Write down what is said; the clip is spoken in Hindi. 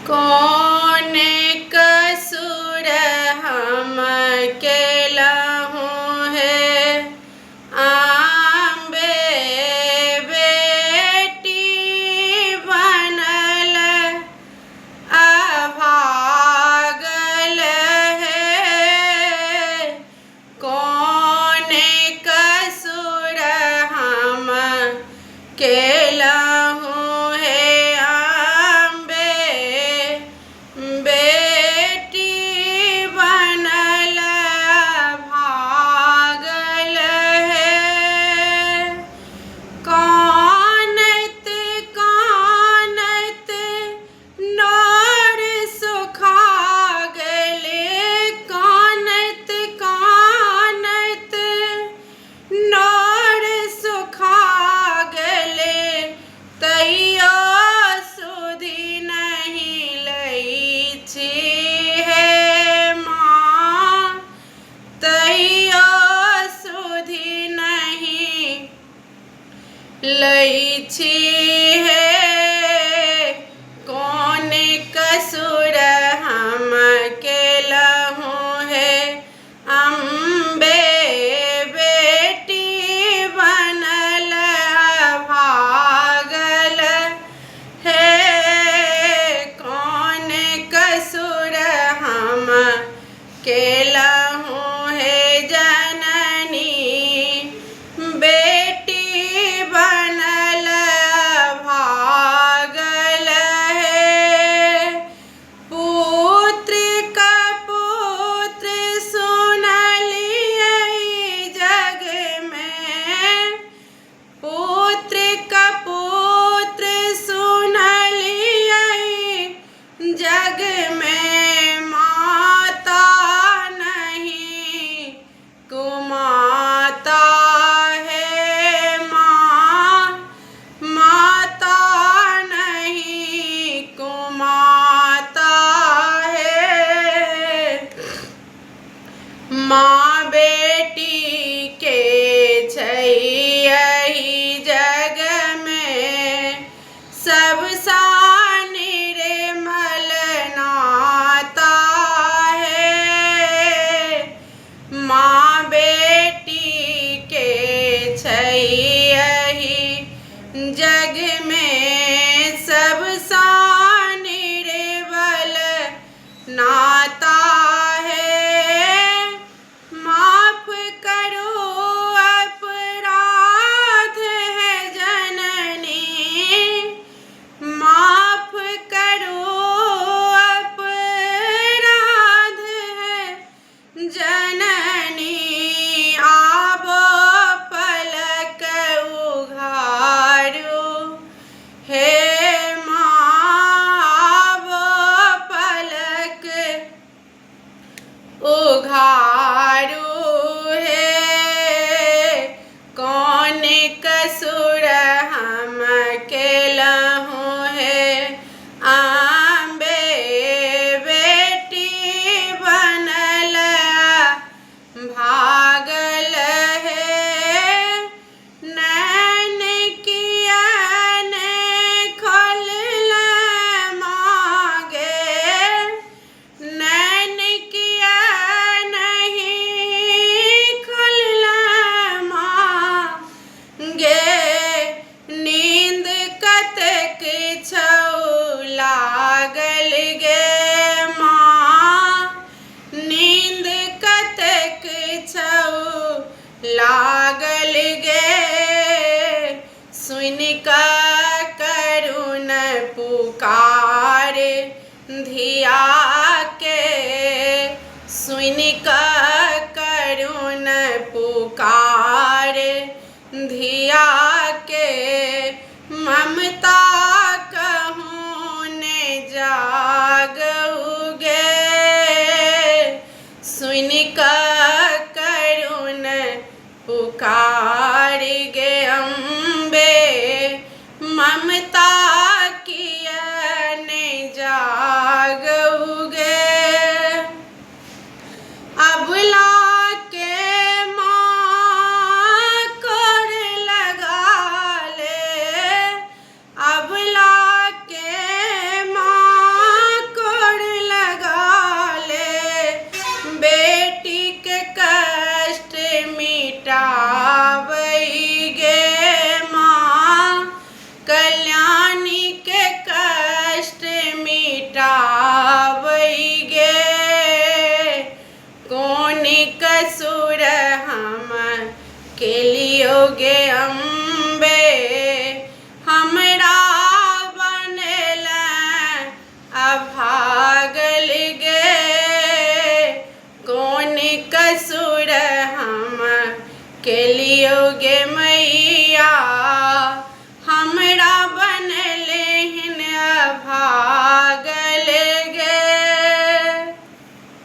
कौन कसूर हम केलहु है आम्बे बेटी बनल अभागल है। कौन कसूर हम केलहु है आम्बे बेटी बनल भागल है। कानत कानत नर सुखा गले, कानत कानत नर सुखा गले, तैयो सुधि नहीं लई छी हे माँ, तैयो सुधि नहीं लई छी हे। कौन कसूर हम केलहु है अम्बे बेटी बनल भागल है। कौन कसूर हम केलहु है जननी बेटी बनल भागल है। पुत्र कपुत्र सुनलियै जग में, पुत्र कपुत्र सुनलियै जग में, माता नहीं कुमाता है माँ, माता नहीं कुमाता है। माँ बेटी के छै यही जग में सब सा निर्मल नाता है। माँ बेटी के छै यही जग में सब सा निर्मल नाता है। माफ करो अपराध है जननी, माफ करो अपराध है जननी, आबो पलक उघारू हे माँ, आबो पलक उघारू है। कौन कसूर हम केलहु है आम्बे बेटी बनल भागल है। नैन किया ने खोलल मागे, नैन किया नहीं खोलल मागे, नींद कतेक छौ लागल गे माँ, नींद कतेक छौ लागल गे। सुन कऽ करुण पुकार धिया के, सुन कऽ करुण पुकार धिया के, ममता कहूँ ने जागऊ गे। सुन कऽ करुण पुकार गे अम्बे, ममता किया ने जागऊ गे। अबला के माँ कर लगा ले, लियोगे अम्बे हमरा बनल अभागल गे कौन कसूर हम के लियोगे मैया हमरा बनल हिन अभागल